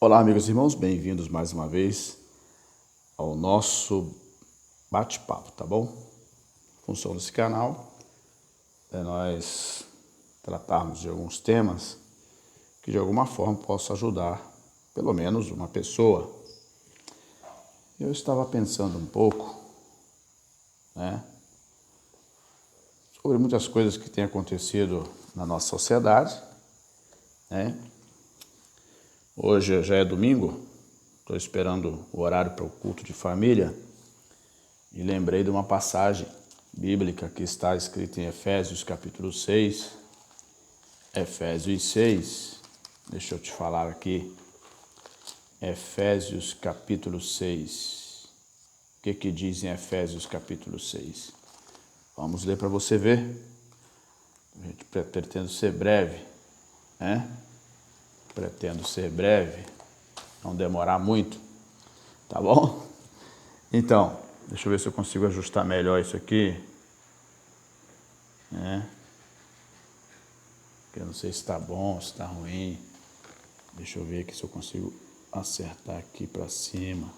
Olá, amigos e irmãos, bem-vindos mais uma vez ao nosso bate-papo, tá bom? A função desse canal é nós tratarmos de alguns temas que de alguma forma possam ajudar pelo menos uma pessoa. Eu estava pensando um pouco, sobre muitas coisas que têm acontecido na nossa sociedade, né? Hoje já é domingo, estou esperando o horário para o culto de família e lembrei de uma passagem bíblica que está escrita em Efésios capítulo 6. Efésios 6, deixa eu te falar aqui. Efésios capítulo 6. O que diz em Efésios capítulo 6? Vamos ler para você ver. A gente pretende ser breve, né? Pretendo ser breve, não demorar muito, tá bom? Então, deixa eu ver se eu consigo ajustar melhor isso aqui. Eu não sei se está bom, se está ruim. Deixa eu ver aqui se eu consigo acertar aqui para cima.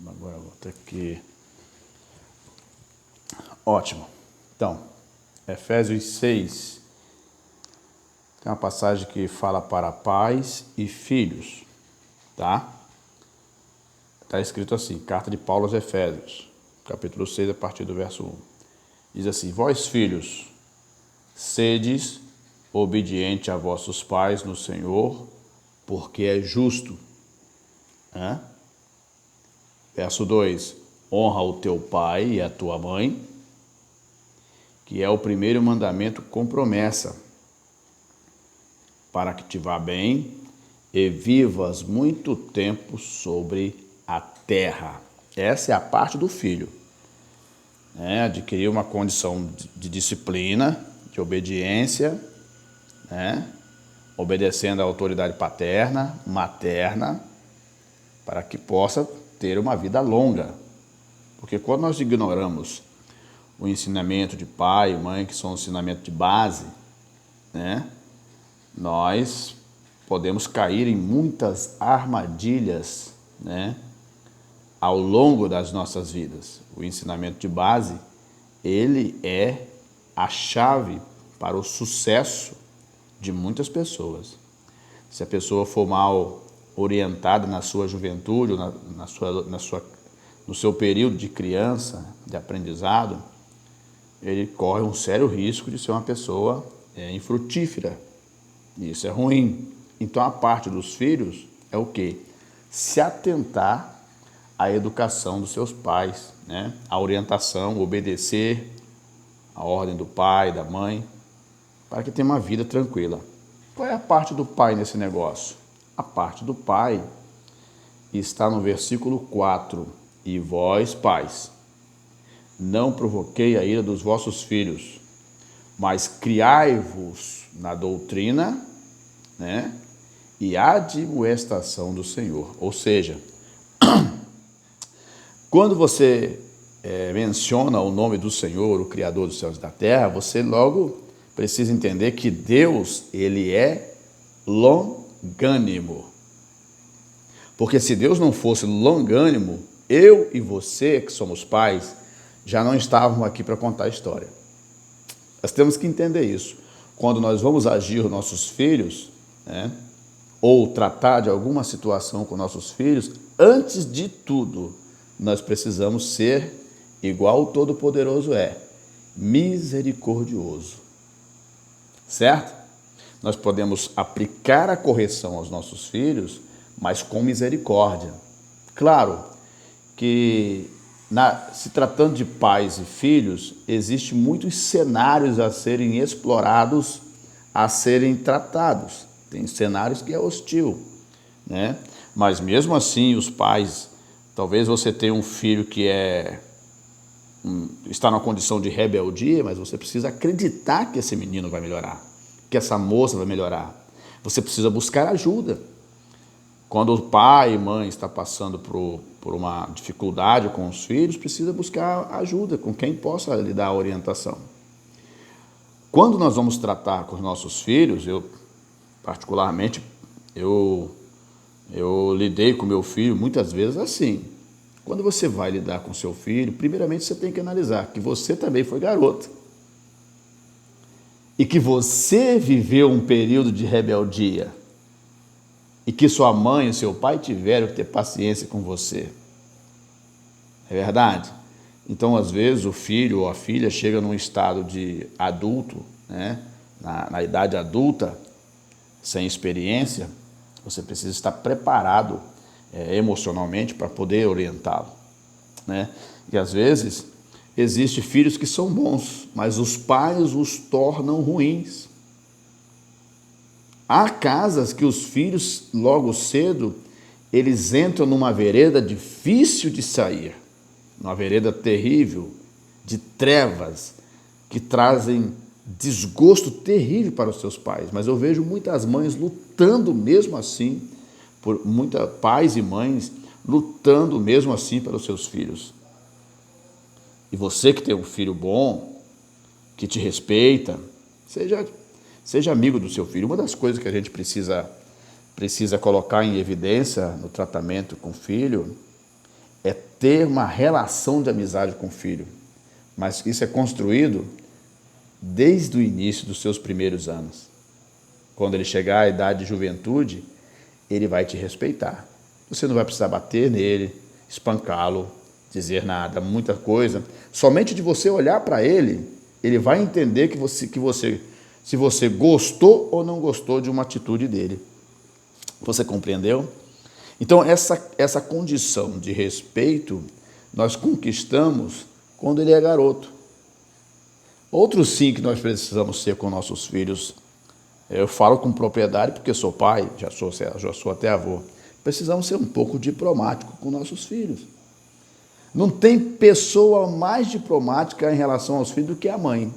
Agora eu volto aqui. Ótimo. Então, Efésios 6. Tem uma passagem que fala para pais e filhos, tá? Está escrito assim, carta de Paulo aos Efésios, capítulo 6, a partir do verso 1. Diz assim: vós, filhos, sedes obediente a vossos pais no Senhor, porque é justo. Verso 2: honra o teu pai e a tua mãe, que é o primeiro mandamento com promessa, para que te vá bem e vivas muito tempo sobre a terra. Essa é a parte do filho. Adquirir uma condição de disciplina, de obediência, obedecendo à autoridade paterna, materna, para que possa ter uma vida longa. Porque quando nós ignoramos o ensinamento de pai e mãe, que são o ensinamento de base, nós podemos cair em muitas armadilhas, ao longo das nossas vidas. O ensinamento de base, ele é a chave para o sucesso de muitas pessoas. Se a pessoa for mal orientada na sua juventude, no seu período de criança, de aprendizado, ele corre um sério risco de ser uma pessoa infrutífera. Isso é ruim. Então a parte dos filhos é o quê? Se atentar à educação dos seus pais, a orientação, obedecer a ordem do pai, da mãe, para que tenha uma vida tranquila. Qual é a parte do pai nesse negócio? A parte do pai está no versículo 4. E vós, pais, não provoquei a ira dos vossos filhos, mas criai-vos na doutrina, e admoestação do Senhor. Ou seja, quando você menciona o nome do Senhor, o Criador dos céus e da terra, você logo precisa entender que Deus, ele é longânimo. Porque se Deus não fosse longânimo, eu e você, que somos pais, já não estávamos aqui para contar a história. Nós temos que entender isso. Quando nós vamos agir com nossos filhos, ou tratar de alguma situação com nossos filhos, antes de tudo, nós precisamos ser igual o Todo-Poderoso é, misericordioso. Certo? Nós podemos aplicar a correção aos nossos filhos, mas com misericórdia. Claro que, se tratando de pais e filhos, existem muitos cenários a serem explorados, a serem tratados. Tem cenários que é hostil, Mas mesmo assim, os pais, talvez você tenha um filho que está numa condição de rebeldia, mas você precisa acreditar que esse menino vai melhorar, que essa moça vai melhorar. Você precisa buscar ajuda. Quando o pai e mãe está passando por uma dificuldade com os filhos, precisa buscar ajuda com quem possa lhe dar a orientação. Quando nós vamos tratar com os nossos filhos, particularmente, eu lidei com meu filho muitas vezes assim. Quando você vai lidar com seu filho, primeiramente você tem que analisar que você também foi garoto. E que você viveu um período de rebeldia. E que sua mãe e seu pai tiveram que ter paciência com você. É verdade? Então, às vezes, o filho ou a filha chega num estado de adulto, né? Na idade adulta, sem experiência, você precisa estar preparado emocionalmente para poder orientá-lo, né? E às vezes existem filhos que são bons, mas os pais os tornam ruins. Há casas que os filhos logo cedo eles entram numa vereda difícil de sair, numa vereda terrível de trevas que trazem desgosto terrível para os seus pais. Mas eu vejo muitas mães lutando mesmo assim, pais e mães lutando mesmo assim para os seus filhos. E você que tem um filho bom, que te respeita, seja amigo do seu filho. Uma das coisas que a gente precisa colocar em evidência no tratamento com o filho é ter uma relação de amizade com o filho. Mas isso é construído desde o início dos seus primeiros anos. Quando ele chegar à idade de juventude, ele vai te respeitar. Você não vai precisar bater nele, espancá-lo, dizer nada, muita coisa. Somente de você olhar para ele, ele vai entender se você gostou ou não gostou de uma atitude dele. Você compreendeu? Então, essa condição de respeito nós conquistamos quando ele é garoto. Outro sim que nós precisamos ser com nossos filhos, eu falo com propriedade porque sou pai, já sou até avô, precisamos ser um pouco diplomáticos com nossos filhos. Não tem pessoa mais diplomática em relação aos filhos do que a mãe.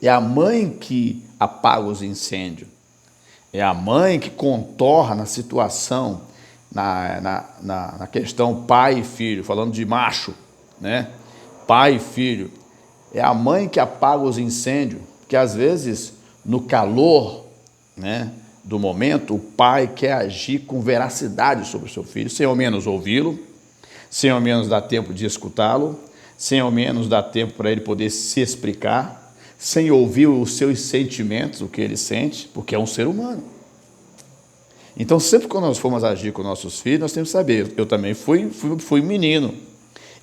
É a mãe que apaga os incêndios. É a mãe que contorna a situação na questão pai e filho, falando de macho, né? Pai e filho. É a mãe que apaga os incêndios, porque às vezes, no calor, né, do momento, o pai quer agir com veracidade sobre o seu filho, sem ao menos ouvi-lo, sem ao menos dar tempo de escutá-lo, sem ao menos dar tempo para ele poder se explicar, sem ouvir os seus sentimentos, o que ele sente, porque é um ser humano. Então, sempre que nós formos agir com nossos filhos, nós temos que saber. Eu também fui menino.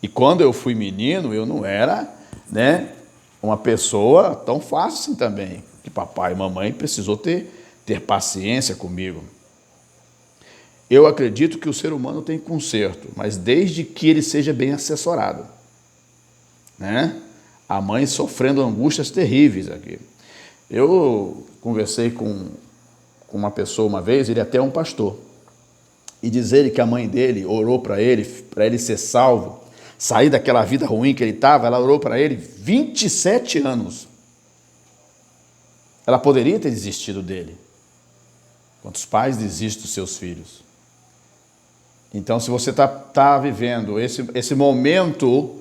E quando eu fui menino, eu não era, né, uma pessoa tão fácil assim também. Que papai e mamãe precisou ter paciência comigo. Eu acredito que o ser humano tem conserto, mas desde que ele seja bem assessorado, né? A mãe sofrendo angústias terríveis aqui. Eu conversei com uma pessoa uma vez, ele até é um pastor, e dizer que a mãe dele orou para ele ser salvo, sair daquela vida ruim que ele estava, ela orou para ele 27 anos. Ela poderia ter desistido dele. Quantos pais desistem dos seus filhos? Então, se você está vivendo esse momento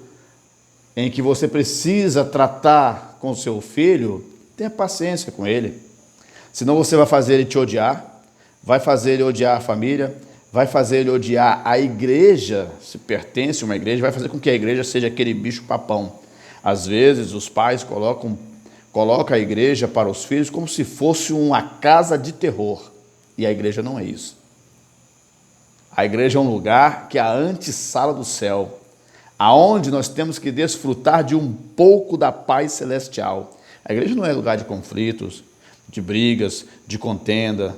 em que você precisa tratar com o seu filho, tenha paciência com ele. Senão você vai fazer ele te odiar, vai fazer ele odiar a família, vai fazer ele odiar a igreja, se pertence a uma igreja, vai fazer com que a igreja seja aquele bicho papão. Às vezes, os pais colocam a igreja para os filhos como se fosse uma casa de terror. E a igreja não é isso. A igreja é um lugar que é a antessala do céu, aonde nós temos que desfrutar de um pouco da paz celestial. A igreja não é lugar de conflitos, de brigas, de contenda,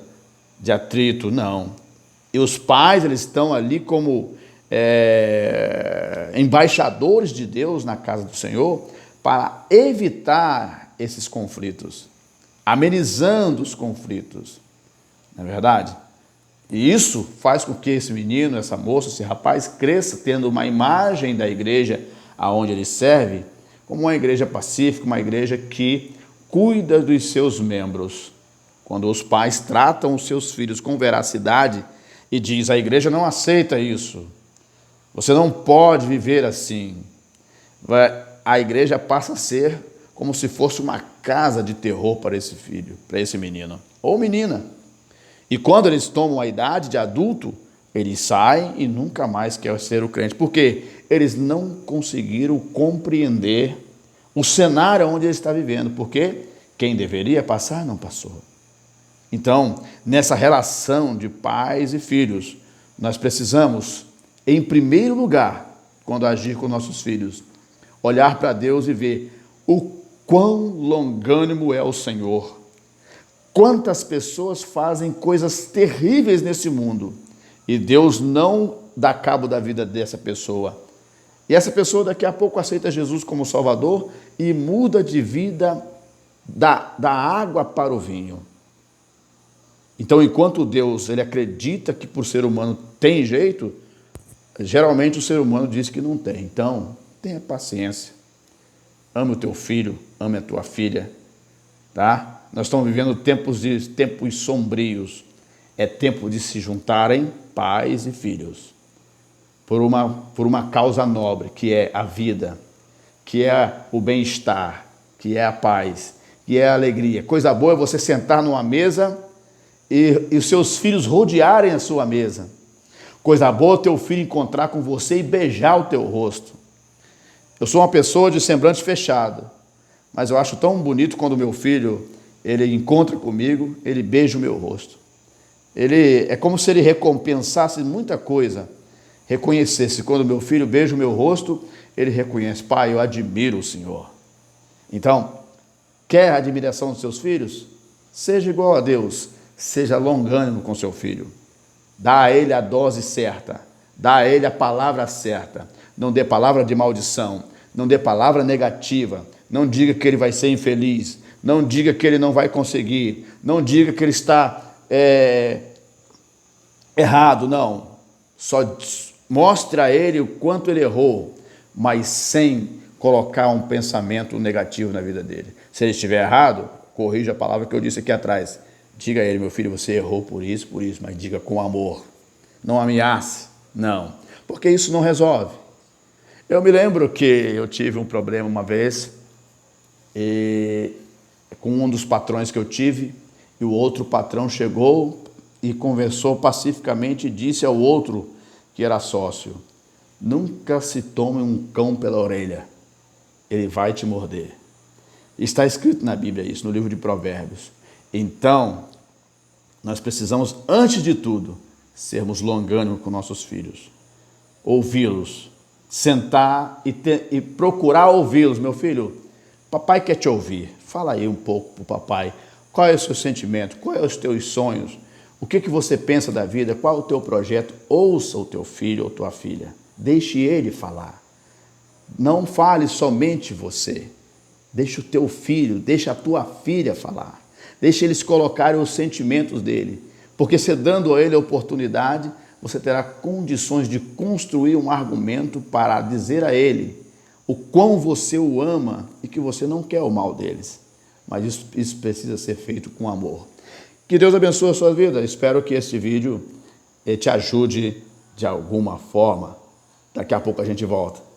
de atrito, não. E os pais, eles estão ali como embaixadores de Deus na casa do Senhor para evitar esses conflitos, amenizando os conflitos. Não é verdade? E isso faz com que esse menino, essa moça, esse rapaz cresça tendo uma imagem da igreja aonde ele serve como uma igreja pacífica, uma igreja que cuida dos seus membros. Quando os pais tratam os seus filhos com veracidade e diz, a igreja não aceita isso, você não pode viver assim, a igreja passa a ser como se fosse uma casa de terror para esse filho, para esse menino ou menina. E quando eles tomam a idade de adulto, Eles saem e nunca mais querem ser o crente, porque eles não conseguiram compreender o cenário onde ele está vivendo, porque quem deveria passar não passou. Então, nessa relação de pais e filhos, nós precisamos, em primeiro lugar, quando agir com nossos filhos, olhar para Deus e ver o quão longânimo é o Senhor. Quantas pessoas fazem coisas terríveis nesse mundo e Deus não dá cabo da vida dessa pessoa. E essa pessoa daqui a pouco aceita Jesus como Salvador e muda de vida da água para o vinho. Então, enquanto Deus ele acredita que por ser humano tem jeito, geralmente o ser humano diz que não tem. Então, tenha paciência. Ame o teu filho, ame a tua filha, tá? Nós estamos vivendo tempos sombrios. É tempo de se juntarem pais e filhos por uma causa nobre, que é a vida, que é o bem-estar, que é a paz, que é a alegria. Coisa boa é você sentar numa mesa e os seus filhos rodearem a sua mesa. Coisa boa é teu filho encontrar com você e beijar o teu rosto. Eu sou uma pessoa de semblante fechado, mas eu acho tão bonito quando meu filho ele encontra comigo, ele beija o meu rosto. É como se ele recompensasse muita coisa, reconhecesse. Quando meu filho beija o meu rosto, ele reconhece: pai, eu admiro o Senhor. Então, quer a admiração dos seus filhos? Seja igual a Deus, seja longânimo com seu filho. Dá a ele a dose certa, dá a ele a palavra certa. Não dê palavra de maldição, não dê palavra negativa, não diga que ele vai ser infeliz, não diga que ele não vai conseguir, não diga que ele está errado, não. Só mostre a ele o quanto ele errou, mas sem colocar um pensamento negativo na vida dele. Se ele estiver errado, corrija a palavra que eu disse aqui atrás. Diga a ele: meu filho, você errou por isso, mas diga com amor. Não ameace, não, porque isso não resolve. Eu me lembro que eu tive um problema uma vez com um dos patrões que eu tive, e o outro patrão chegou e conversou pacificamente e disse ao outro que era sócio: nunca se tome um cão pela orelha, ele vai te morder. Está escrito na Bíblia isso, no livro de Provérbios. Então, nós precisamos, antes de tudo, sermos longânimos com nossos filhos, ouvi-los, sentar e procurar ouvi-los. Meu filho, papai quer te ouvir, fala aí um pouco para o papai. Qual é o seu sentimento? Quais são os teus sonhos? O que você pensa da vida? Qual é o teu projeto? Ouça o teu filho ou tua filha. Deixe ele falar. Não fale somente você. Deixe o teu filho, deixe a tua filha falar. Deixe eles colocarem os sentimentos dele. Porque se dando a ele a oportunidade, você terá condições de construir um argumento para dizer a ele o quão você o ama e que você não quer o mal deles. Mas isso precisa ser feito com amor. Que Deus abençoe a sua vida. Espero que este vídeo te ajude de alguma forma. Daqui a pouco a gente volta.